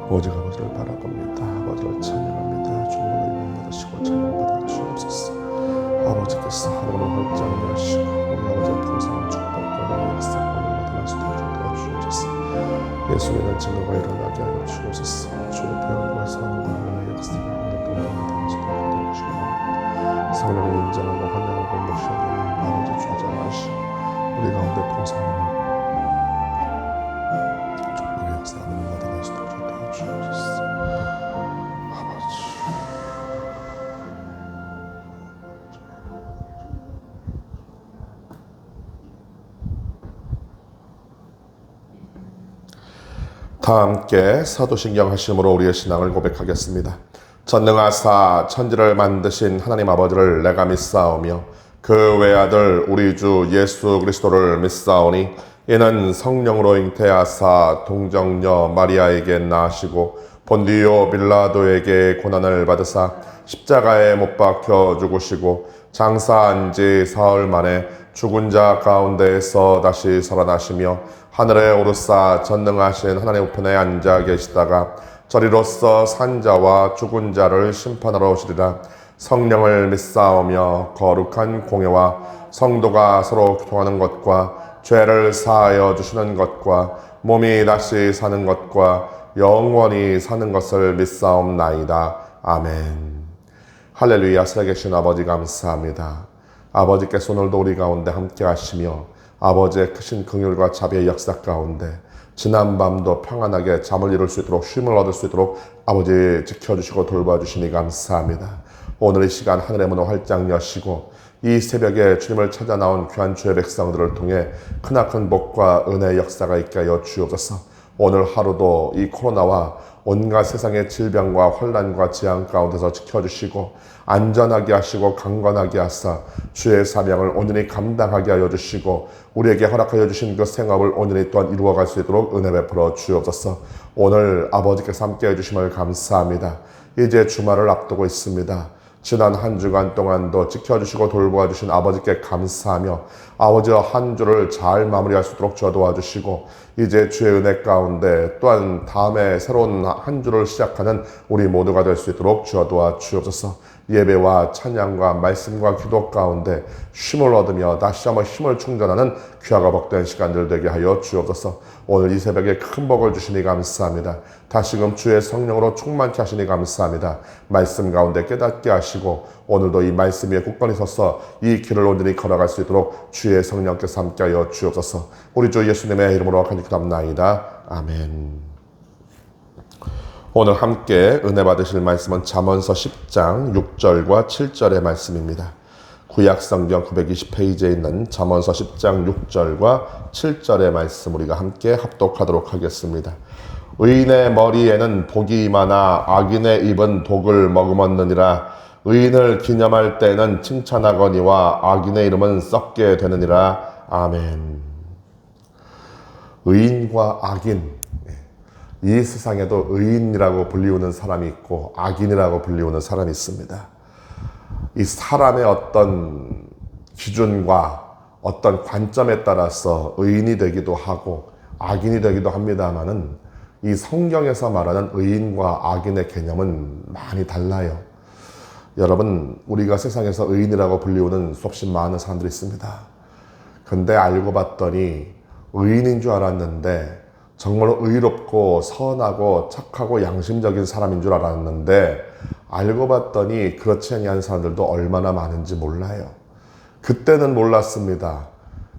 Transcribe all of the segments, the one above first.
오직 아버지를 바라봅니다. 아버지를 찬양합니다. 주님을 인용받으시고 찬양받아 주옵소서. 아버지께서 하늘을 활짝 여시고 우리 아버지의 풍성한 축복과 역사가 오늘마다 나타나 주옵소서. 예수님의 증거가 일어나게 하여 주옵소서. 주의 배움과 사랑과 하나님의 역사가 오늘도 나타나 주옵소서. 성령의 인정하고 환영하고 모셔드리는 아버지 주장하시고 우리 가운데 풍성한 축복의 역사가 오늘마다 나타나 주옵소서. 아버지 다 함께 사도신경 하심으로 우리의 신앙을 고백하겠습니다. 전능하사 천지를 만드신 하나님 아버지를 내가 믿사오며 그 외아들 우리 주 예수 그리스도를 믿사오니 이는 성령으로 잉태하사 동정녀 마리아에게 나시고 본디오 빌라도에게 고난을 받으사 십자가에 못 박혀 죽으시고 장사한 지 사흘 만에 죽은 자 가운데에서 다시 살아나시며 하늘에 오르사 전능하신 하나님 우편에 앉아 계시다가 저리로서 산자와 죽은 자를 심판하러 오시리라. 성령을 믿사오며 거룩한 공예와 성도가 서로 교통하는 것과 죄를 사하여 주시는 것과 몸이 다시 사는 것과 영원히 사는 것을 믿사옵나이다. 아멘. 할렐루야. 살아계신 아버지 감사합니다. 아버지께서 오늘도 우리 가운데 함께 하시며 아버지의 크신 긍휼과 자비의 역사 가운데 지난 밤도 평안하게 잠을 이룰 수 있도록 쉼을 얻을 수 있도록 아버지 지켜주시고 돌봐주시니 감사합니다. 오늘 이 시간 하늘의 문을 활짝 여시고 이 새벽에 주님을 찾아 나온 귀한 주의 백성들을 통해 크나큰 복과 은혜의 역사가 있게 하여 주옵소서. 오늘 하루도 이 코로나와 온갖 세상의 질병과 혼란과 재앙 가운데서 지켜주시고 안전하게 하시고 강건하게 하사 주의 사명을 온전히 감당하게 하여 주시고 우리에게 허락하여 주신 그 생업을 온전히 또한 이루어갈 수 있도록 은혜 베풀어 주옵소서. 오늘 아버지께서 함께 해주심을 감사합니다. 이제 주말을 앞두고 있습니다. 지난 한 주간 동안도 지켜주시고 돌보아주신 아버지께 감사하며 아버지와 한 주를 잘 마무리할 수 있도록 도와주시고 이제 주의 은혜 가운데 또한 다음에 새로운 한 주를 시작하는 우리 모두가 될 수 있도록 도와주옵소서. 예배와 찬양과 말씀과 기도 가운데 쉼을 얻으며 다시 한번 힘을 충전하는 귀하고 복된 시간들 되게 하여 주옵소서. 오늘 이 새벽에 큰 복을 주시니 감사합니다. 다시금 주의 성령으로 충만케 하시니 감사합니다. 말씀 가운데 깨닫게 하시고 오늘도 이 말씀 위에 굳건히 서서 이 길을 온전히 걸어갈 수 있도록 주의 성령께서 함께 하여 주옵소서. 우리 주 예수님의 이름으로 간절히 기도합나이다. 아멘. 오늘 함께 은혜 받으실 말씀은 잠언서 10장 6절과 7절의 말씀입니다. 구약성경 920페이지에 있는 잠언서 10장 6절과 7절의 말씀 우리가 함께 합독하도록 하겠습니다. 의인의 머리에는 복이 임하나 악인의 입은 독을 머금었느니라. 의인을 기념할 때에는 칭찬하거니와 악인의 이름은 썩게 되느니라. 아멘. 의인과 악인, 이 세상에도 의인이라고 불리우는 사람이 있고 악인이라고 불리우는 사람이 있습니다. 이 사람의 어떤 기준과 어떤 관점에 따라서 의인이 되기도 하고 악인이 되기도 합니다만은 이 성경에서 말하는 의인과 악인의 개념은 많이 달라요. 여러분, 우리가 세상에서 의인이라고 불리우는 수없이 많은 사람들이 있습니다. 근데 알고 봤더니 의인인 줄 알았는데 정말로 의롭고 선하고 착하고 양심적인 사람인 줄 알았는데 알고 봤더니 그렇지 아니한 사람들도 얼마나 많은지 몰라요. 그때는 몰랐습니다.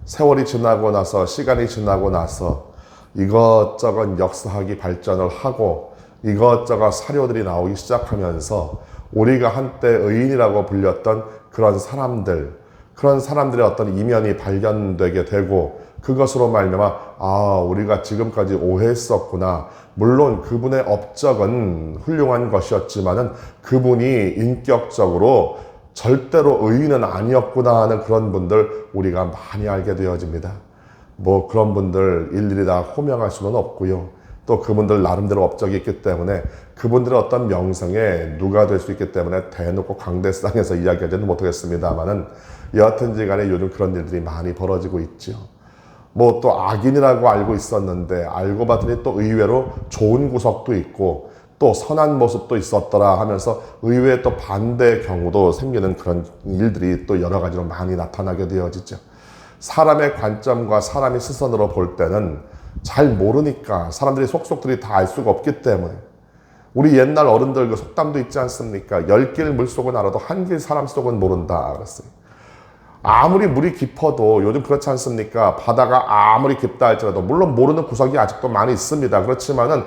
세월이 지나고 나서 시간이 지나고 나서 이것저것 역사학이 발전을 하고 이것저것 사료들이 나오기 시작하면서 우리가 한때 의인이라고 불렸던 그런 사람들의 어떤 이면이 발견되게 되고 그것으로 말미암아 우리가 지금까지 오해했었구나. 물론 그분의 업적은 훌륭한 것이었지만은 그분이 인격적으로 절대로 의인은 아니었구나 하는 그런 분들 우리가 많이 알게 되어집니다. 뭐 그런 분들 일일이 다 호명할 수는 없고요. 또 그분들 나름대로 업적이 있기 때문에 그분들의 어떤 명성에 누가 될 수 있기 때문에 대놓고 강대상에서 이야기하지는 못하겠습니다만은 여하튼지 간에 요즘 그런 일들이 많이 벌어지고 있죠. 뭐 또 악인이라고 알고 있었는데 알고 봤더니 또 의외로 좋은 구석도 있고 또 선한 모습도 있었더라 하면서 의외의 또 반대의 경우도 생기는 그런 일들이 또 여러 가지로 많이 나타나게 되어지죠. 사람의 관점과 사람의 시선으로 볼 때는 잘 모르니까 사람들이 속속들이 다 알 수가 없기 때문에 우리 옛날 어른들 그 속담도 있지 않습니까? 10길 물속은 알아도 한 길 사람 속은 모른다 그랬어요. 아무리 물이 깊어도 요즘 그렇지 않습니까? 바다가 아무리 깊다 할지라도 물론 모르는 구석이 아직도 많이 있습니다. 그렇지만은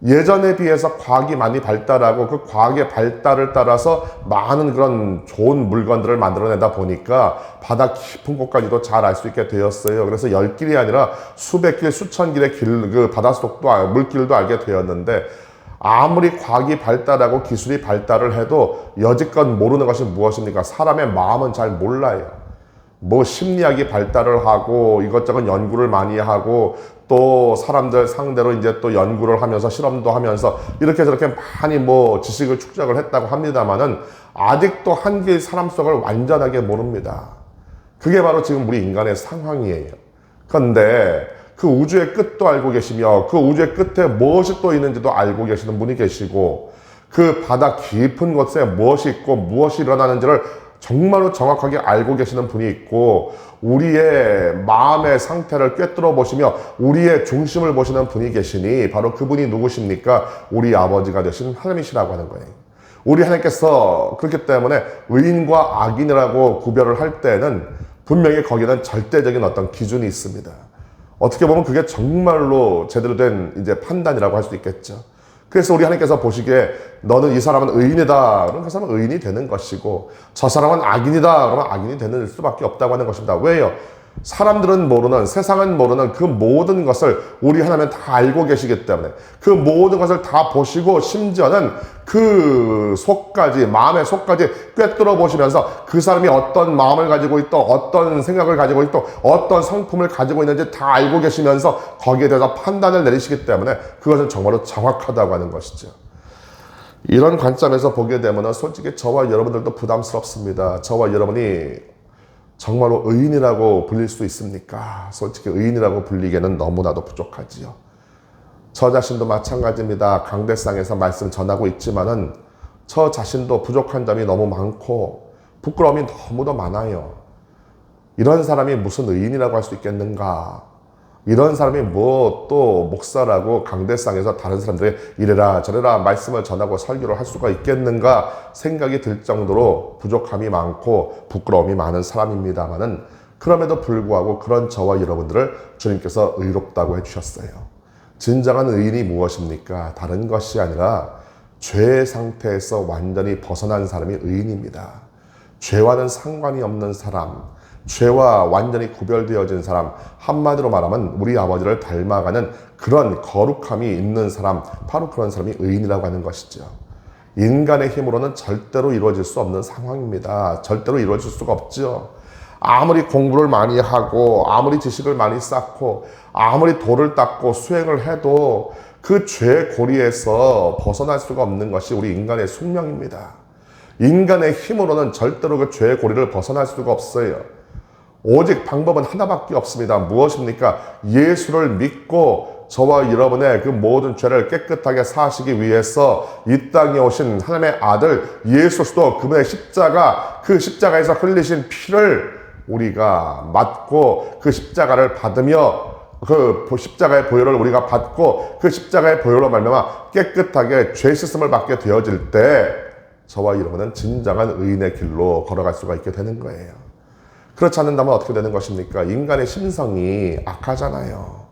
예전에 비해서 과학이 많이 발달하고 그 과학의 발달을 따라서 많은 그런 좋은 물건들을 만들어내다 보니까 바다 깊은 곳까지도 잘 알 수 있게 되었어요. 그래서 10길이 아니라 수백 길, 수천 길의 길, 그 바닷속도, 물길도 알게 되었는데 아무리 과학이 발달하고 기술이 발달을 해도 여지껏 모르는 것이 무엇입니까? 사람의 마음은 잘 몰라요. 뭐 심리학이 발달을 하고 이것저것 연구를 많이 하고 또 사람들 상대로 이제 또 연구를 하면서 실험도 하면서 이렇게 저렇게 많이 뭐 지식을 축적을 했다고 합니다만은 아직도 한길 사람 속을 완전하게 모릅니다. 그게 바로 지금 우리 인간의 상황이에요. 그런데 그 우주의 끝도 알고 계시며 그 우주의 끝에 무엇이 또 있는지도 알고 계시는 분이 계시고 그 바다 깊은 곳에 무엇이 있고 무엇이 일어나는지를 정말로 정확하게 알고 계시는 분이 있고 우리의 마음의 상태를 꿰뚫어 보시며 우리의 중심을 보시는 분이 계시니 바로 그분이 누구십니까? 우리 아버지가 되신 하나님이시라고 하는 거예요. 우리 하나님께서 그렇기 때문에 의인과 악인이라고 구별을 할 때는 분명히 거기에는 절대적인 어떤 기준이 있습니다. 어떻게 보면 그게 정말로 제대로 된 이제 판단이라고 할 수 있겠죠. 그래서 우리 하나님께서 보시기에 너는 이 사람은 의인이다. 그럼 그 사람은 의인이 되는 것이고 저 사람은 악인이다. 그러면 악인이 되는 수밖에 없다고 하는 것입니다. 왜요? 사람들은 모르는, 세상은 모르는 그 모든 것을 우리 하나님은 다 알고 계시기 때문에 그 모든 것을 다 보시고 심지어는 그 속까지, 마음의 속까지 꿰뚫어 보시면서 그 사람이 어떤 마음을 가지고 있고 어떤 생각을 가지고 있고 어떤 성품을 가지고 있는지 다 알고 계시면서 거기에 대해서 판단을 내리시기 때문에 그것은 정말로 정확하다고 하는 것이죠. 이런 관점에서 보게 되면 솔직히 저와 여러분들도 부담스럽습니다. 저와 여러분이 정말로 의인이라고 불릴 수 있습니까? 솔직히 의인이라고 불리기에는 너무나도 부족하지요. 저 자신도 마찬가지입니다. 강대상에서 말씀 전하고 있지만은 저 자신도 부족한 점이 너무 많고 부끄러움이 너무도 많아요. 이런 사람이 무슨 의인이라고 할 수 있겠는가? 이런 사람이 뭐 또 목사라고 강대상에서 다른 사람들의 이래라 저래라 말씀을 전하고 설교를 할 수가 있겠는가 생각이 들 정도로 부족함이 많고 부끄러움이 많은 사람입니다만은 그럼에도 불구하고 그런 저와 여러분들을 주님께서 의롭다고 해주셨어요. 진정한 의인이 무엇입니까? 다른 것이 아니라 죄의 상태에서 완전히 벗어난 사람이 의인입니다. 죄와는 상관이 없는 사람, 죄와 완전히 구별되어진 사람, 한마디로 말하면 우리 아버지를 닮아가는 그런 거룩함이 있는 사람, 바로 그런 사람이 의인이라고 하는 것이죠. 인간의 힘으로는 절대로 이루어질 수 없는 상황입니다. 절대로 이루어질 수가 없죠. 아무리 공부를 많이 하고 아무리 지식을 많이 쌓고 아무리 도를 닦고 수행을 해도 그 죄의 고리에서 벗어날 수가 없는 것이 우리 인간의 숙명입니다. 인간의 힘으로는 절대로 그 죄의 고리를 벗어날 수가 없어요. 오직 방법은 하나밖에 없습니다. 무엇입니까? 예수를 믿고 저와 여러분의 그 모든 죄를 깨끗하게 사하시기 위해서 이 땅에 오신 하나님의 아들 예수 그리스도 그분의 십자가, 그 십자가에서 흘리신 피를 우리가 맞고 그 십자가를 받으며 그 십자가의 보혈을 우리가 받고 그 십자가의 보혈로 말미암아 깨끗하게 죄 씻음을 받게 되어질 때 저와 여러분은 진정한 의인의 길로 걸어갈 수가 있게 되는 거예요. 그렇지 않는다면 어떻게 되는 것입니까? 인간의 심성이 악하잖아요.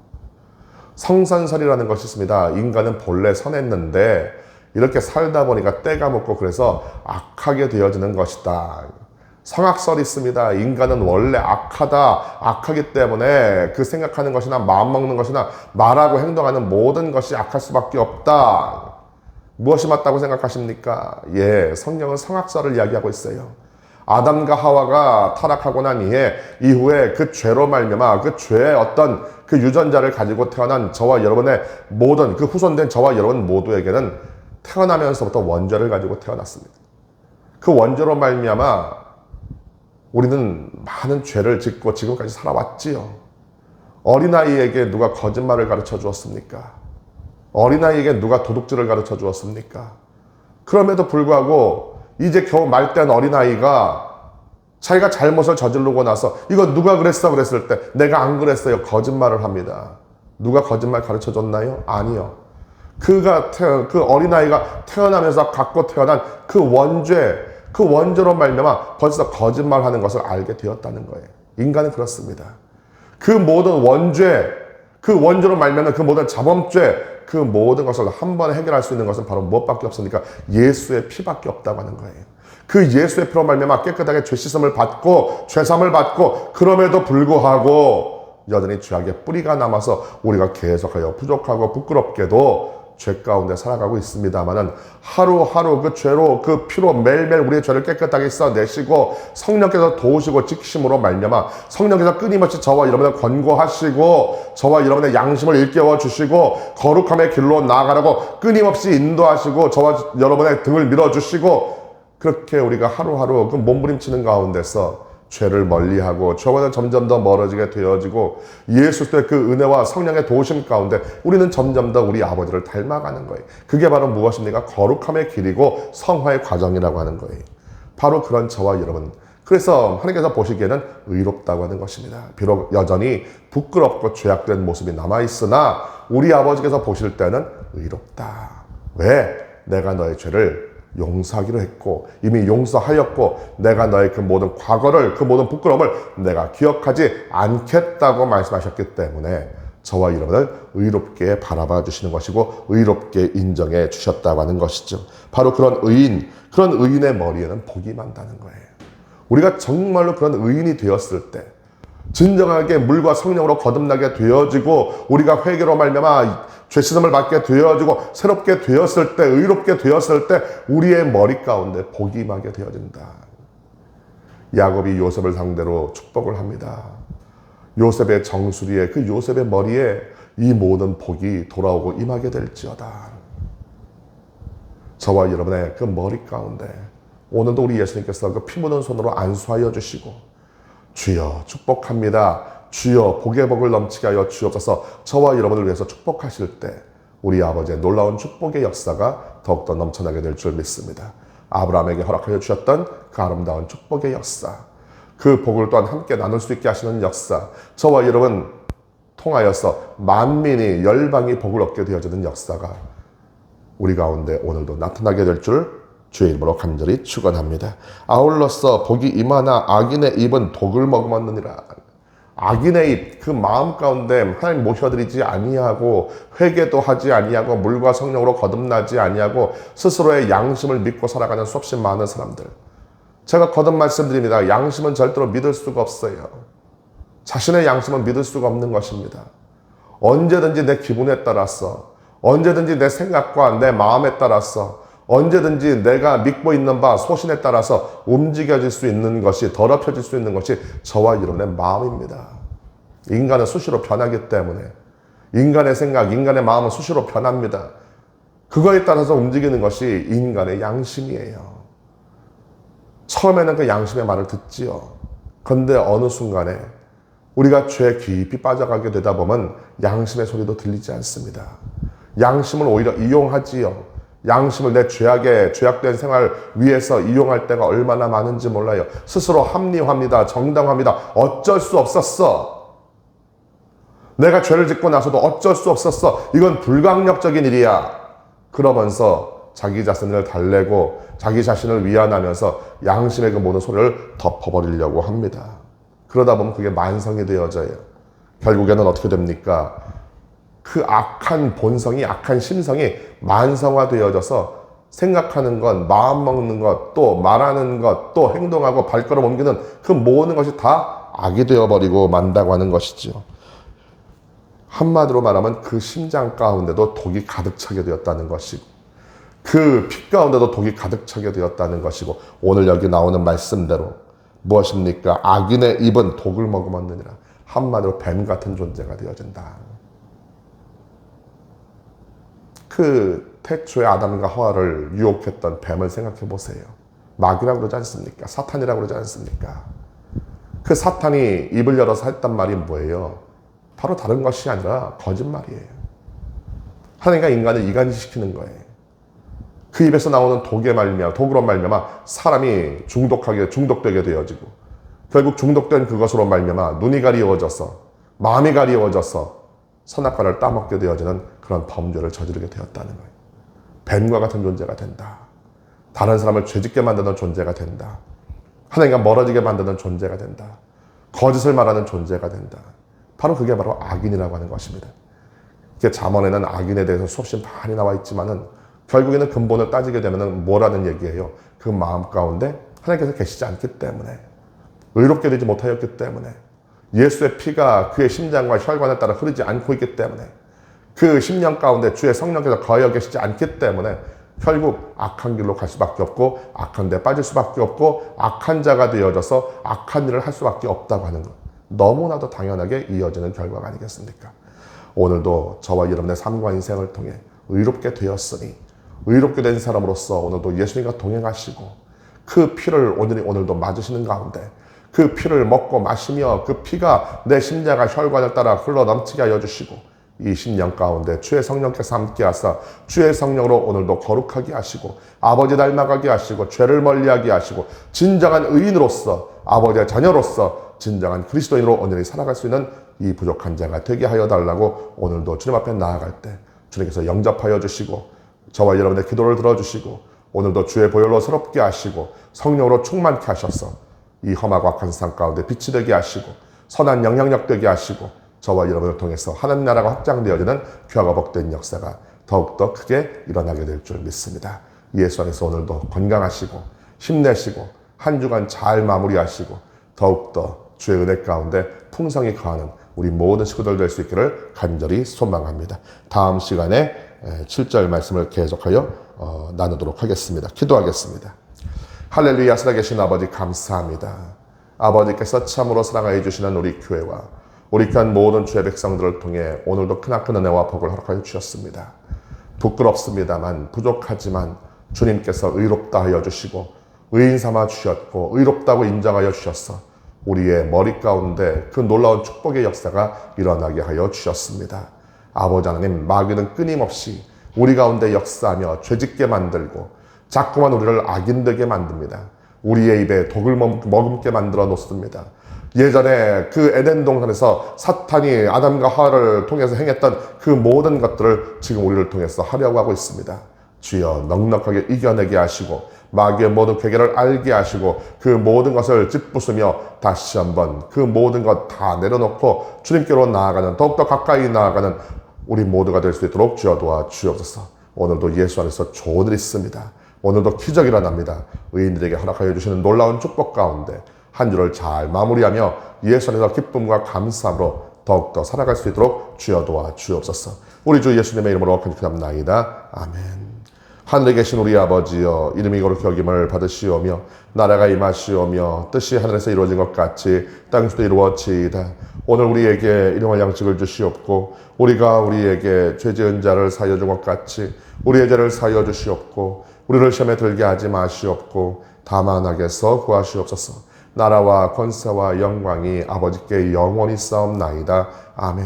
성선설이라는 것이 있습니다. 인간은 본래 선했는데 이렇게 살다 보니까 때가 묻고 그래서 악하게 되어지는 것이다. 성악설이 있습니다. 인간은 원래 악하기 때문에 그 생각하는 것이나 마음먹는 것이나 말하고 행동하는 모든 것이 악할 수밖에 없다. 무엇이 맞다고 생각하십니까? 예, 성경은 성악설을 이야기하고 있어요. 아담과 하와가 타락하고 난 이후에 그 죄로 말미암아 그 죄의 어떤 그 유전자를 가지고 태어난 저와 여러분의 모든 그 후손된 저와 여러분 모두에게는 태어나면서부터 원죄를 가지고 태어났습니다. 그 원죄로 말미암아 우리는 많은 죄를 짓고 지금까지 살아왔지요. 어린아이에게 누가 거짓말을 가르쳐 주었습니까? 어린아이에게 누가 도둑질을 가르쳐 주었습니까? 그럼에도 불구하고 이제 겨우 말단 어린아이가 자기가 잘못을 저지르고 나서 이거 누가 그랬어? 그랬을 때 내가 안 그랬어요. 거짓말을 합니다. 누가 거짓말 가르쳐 줬나요? 아니요. 그 어린아이가 태어나면서 갖고 태어난 그 원죄로 말미암아 벌써 거짓말하는 것을 알게 되었다는 거예요. 인간은 그렇습니다. 그 모든 그 원죄로 말미암아 그 모든 자범죄, 그 모든 것을 한 번에 해결할 수 있는 것은 바로 무엇밖에 없습니까? 예수의 피밖에 없다고 하는 거예요. 그 예수의 피로 말미암아 깨끗하게 죄 씻음을 받고 죄삼을 받고 그럼에도 불구하고 여전히 죄악의 뿌리가 남아서 우리가 계속하여 부족하고 부끄럽게도 죄 가운데 살아가고 있습니다만은 하루하루 그 죄로 그 피로 매일매일 우리의 죄를 깨끗하게 써내시고 성령께서 도우시고 지키심으로 말미암아 성령께서 끊임없이 저와 여러분을 권고하시고 저와 여러분의 양심을 일깨워 주시고 거룩함의 길로 나아가라고 끊임없이 인도하시고 저와 여러분의 등을 밀어주시고 그렇게 우리가 하루하루 그 몸부림치는 가운데서 죄를 멀리하고 죄와는 점점 더 멀어지게 되어지고 예수의 그 은혜와 성령의 도우심 가운데 우리는 점점 더 우리 아버지를 닮아가는 거예요. 그게 바로 무엇입니까? 거룩함의 길이고 성화의 과정이라고 하는 거예요. 바로 그런 저와 여러분. 그래서 하나님께서 보시기에는 의롭다고 하는 것입니다. 비록 여전히 부끄럽고 죄악된 모습이 남아있으나 우리 아버지께서 보실 때는 의롭다. 왜? 내가 너의 죄를 용서하기로 했고 이미 용서하였고 내가 너의 그 모든 과거를 그 모든 부끄러움을 내가 기억하지 않겠다고 말씀하셨기 때문에 저와 여러분을 의롭게 바라봐 주시는 것이고 의롭게 인정해 주셨다고 하는 것이죠. 바로 그런 의인의 머리에는 복이 많다는 거예요. 우리가 정말로 그런 의인이 되었을 때 진정하게 물과 성령으로 거듭나게 되어지고 우리가 회개로 말미암아 죄씻음을 받게 되어지고 새롭게 되었을 때 의롭게 되었을 때 우리의 머리 가운데 복이 임하게 되어진다. 야곱이 요셉을 상대로 축복을 합니다. 요셉의 정수리에 그 요셉의 머리에 이 모든 복이 돌아오고 임하게 될지어다. 저와 여러분의 그 머리 가운데 오늘도 우리 예수님께서 그 피 묻은 손으로 안수하여 주시고 주여 축복합니다. 주여 복의 복을 넘치게 하여 주옵소서. 저와 여러분을 위해서 축복하실 때 우리 아버지의 놀라운 축복의 역사가 더욱더 넘쳐나게 될 줄 믿습니다. 아브라함에게 허락하여 주셨던 그 아름다운 축복의 역사, 그 복을 또한 함께 나눌 수 있게 하시는 역사, 저와 여러분 통하여서 만민이 열방이 복을 얻게 되어지는 역사가 우리 가운데 오늘도 나타나게 될 줄 주의 이름으로 간절히 축원합니다. 아울러서 복이 임하나 악인의 입은 독을 머금었느니라. 악인의 입, 그 마음 가운데 하나님 모셔드리지 아니하고 회개도 하지 아니하고 물과 성령으로 거듭나지 아니하고 스스로의 양심을 믿고 살아가는 수없이 많은 사람들. 제가 거듭 말씀드립니다. 양심은 절대로 믿을 수가 없어요. 자신의 양심은 믿을 수가 없는 것입니다. 언제든지 내 기분에 따라서, 언제든지 내 생각과 내 마음에 따라서, 언제든지 내가 믿고 있는 바 소신에 따라서 움직여질 수 있는 것이, 더럽혀질 수 있는 것이 저와 여러분의 마음입니다. 인간은 수시로 변하기 때문에 인간의 생각, 인간의 마음은 수시로 변합니다. 그거에 따라서 움직이는 것이 인간의 양심이에요. 처음에는 그 양심의 말을 듣지요. 그런데 어느 순간에 우리가 죄에 깊이 빠져가게 되다 보면 양심의 소리도 들리지 않습니다. 양심을 오히려 이용하지요. 양심을 내 죄악된 생활 위해서 이용할 때가 얼마나 많은지 몰라요. 스스로 합리화합니다. 정당합니다. 어쩔 수 없었어. 내가 죄를 짓고 나서도 어쩔 수 없었어. 이건 불강력적인 일이야. 그러면서 자기 자신을 달래고 자기 자신을 위안하면서 양심의 그 모든 소리를 덮어버리려고 합니다. 그러다 보면 그게 만성이 되어져요. 결국에는 어떻게 됩니까? 그 악한 본성이, 악한 심성이 만성화되어져서 생각하는 것, 마음 먹는 것, 또 말하는 것, 또 행동하고 발걸음 옮기는 그 모든 것이 다 악이 되어버리고 만다고 하는 것이죠. 한마디로 말하면 그 심장 가운데도 독이 가득 차게 되었다는 것이고 그 피 가운데도 독이 가득 차게 되었다는 것이고 오늘 여기 나오는 말씀대로 무엇입니까? 악인의 입은 독을 머금었느니라. 한마디로 뱀 같은 존재가 되어진다. 그 태초에 아담과 하와를 유혹했던 뱀을 생각해 보세요. 마귀라고 그러지 않습니까? 사탄이라고 그러지 않습니까? 그 사탄이 입을 열어서 했단 말이 뭐예요? 바로 다른 것이 아니라 거짓말이에요. 하나님과 인간을 이간시키는 거예요. 그 입에서 나오는 독으로 말미암아 사람이 중독되게 되어지고, 결국 중독된 그것으로 말미암아 눈이 가리워져서, 마음이 가리워져서 선악과를 따먹게 되어지는 그런 범죄를 저지르게 되었다는 거예요. 뱀과 같은 존재가 된다. 다른 사람을 죄짓게 만드는 존재가 된다. 하나님과 멀어지게 만드는 존재가 된다. 거짓을 말하는 존재가 된다. 바로 그게 바로 악인이라고 하는 것입니다. 잠언에는 악인에 대해서 수없이 많이 나와 있지만은 결국에는 근본을 따지게 되면은 뭐라는 얘기예요? 그 마음 가운데 하나님께서 계시지 않기 때문에, 의롭게 되지 못하였기 때문에, 예수의 피가 그의 심장과 혈관에 따라 흐르지 않고 있기 때문에, 그 심령 가운데 주의 성령께서 거하여 계시지 않기 때문에 결국 악한 길로 갈 수밖에 없고, 악한 데 빠질 수밖에 없고, 악한 자가 되어져서 악한 일을 할 수밖에 없다고 하는 것, 너무나도 당연하게 이어지는 결과가 아니겠습니까? 오늘도 저와 여러분의 삶과 인생을 통해 의롭게 되었으니, 의롭게 된 사람으로서 오늘도 예수님과 동행하시고, 그 피를 오늘도 맞으시는 가운데 그 피를 먹고 마시며 그 피가 내 심장과 혈관을 따라 흘러 넘치게 하여 주시고, 이 심령 가운데 주의 성령께서 함께 하사 주의 성령으로 오늘도 거룩하게 하시고, 아버지 닮아가게 하시고, 죄를 멀리하게 하시고, 진정한 의인으로서, 아버지의 자녀로서 진정한 그리스도인으로 오늘이 살아갈 수 있는 이 부족한 자가 되게 하여 달라고 오늘도 주님 앞에 나아갈 때 주님께서 영접하여 주시고, 저와 여러분의 기도를 들어주시고, 오늘도 주의 보혈로 새롭게 하시고 성령으로 충만케 하셔서 이 험하고 악한 세상 가운데 빛이 되게 하시고, 선한 영향력 되게 하시고, 저와 여러분을 통해서 하나님 나라가 확장되어지는 귀하고 복된 역사가 더욱더 크게 일어나게 될 줄 믿습니다. 예수 안에서 오늘도 건강하시고 힘내시고 한 주간 잘 마무리하시고, 더욱더 주의 은혜 가운데 풍성히 거하는 우리 모든 식구들 될 수 있기를 간절히 소망합니다. 다음 시간에 7절 말씀을 계속하여 나누도록 하겠습니다. 기도하겠습니다. 할렐루야. 살아계신 아버지 감사합니다. 아버지께서 참으로 사랑하여 주시는 우리 교회와 우리 귀한 모든 주의 백성들을 통해 오늘도 크나큰 은혜와 복을 허락하여 주셨습니다. 부끄럽습니다만, 부족하지만 주님께서 의롭다 하여 주시고 의인 삼아 주셨고, 의롭다고 인정하여 주셔서 우리의 머리 가운데 그 놀라운 축복의 역사가 일어나게 하여 주셨습니다. 아버지 하나님, 마귀는 끊임없이 우리 가운데 역사하며 죄짓게 만들고 자꾸만 우리를 악인되게 만듭니다. 우리의 입에 독을 머금게 만들어 놓습니다. 예전에 그 에덴 동산에서 사탄이 아담과 하와를 통해서 행했던 그 모든 것들을 지금 우리를 통해서 하려고 하고 있습니다. 주여 넉넉하게 이겨내게 하시고, 마귀의 모든 괴계를 알게 하시고, 그 모든 것을 짓부수며 다시 한번 그 모든 것 다 내려놓고 주님께로 나아가는, 더욱더 가까이 나아가는 우리 모두가 될 수 있도록 주여 도와 주옵소서. 오늘도 예수 안에서 좋은 일이 있습니다. 오늘도 기적이 일어납니다. 의인들에게 허락하여 주시는 놀라운 축복 가운데 한 주를 잘 마무리하며 예수 안에서 기쁨과 감사함으로 더욱더 살아갈 수 있도록 주여 도와 주옵소서. 우리 주 예수님의 이름으로 간구합나이다. 아멘. 하늘에 계신 우리 아버지여, 이름이 거룩히 여김을 받으시오며 나라가 임하시오며 뜻이 하늘에서 이루어진 것 같이 땅에서도 이루어지이다. 오늘 우리에게 일용할 양식을 주시옵고, 우리가 우리에게 죄 지은 자를 사하여 준 것 같이 우리의 죄를 사하여 주시옵고, 우리를 시험에 들게 하지 마시옵고 다만 악에서 구하시옵소서. 나라와 권세와 영광이 아버지께 영원히 싸움나이다. 아멘.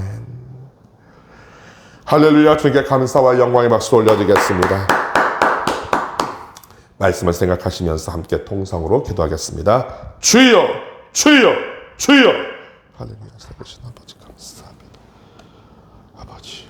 할렐루야. 주님께 감사와 영광의 박수 올려드리겠습니다. 말씀을 생각하시면서 함께 통성으로 기도하겠습니다. 주여, 주여, 주여. 할렐루야. 살아계신 아버지 감사합니다. 아버지.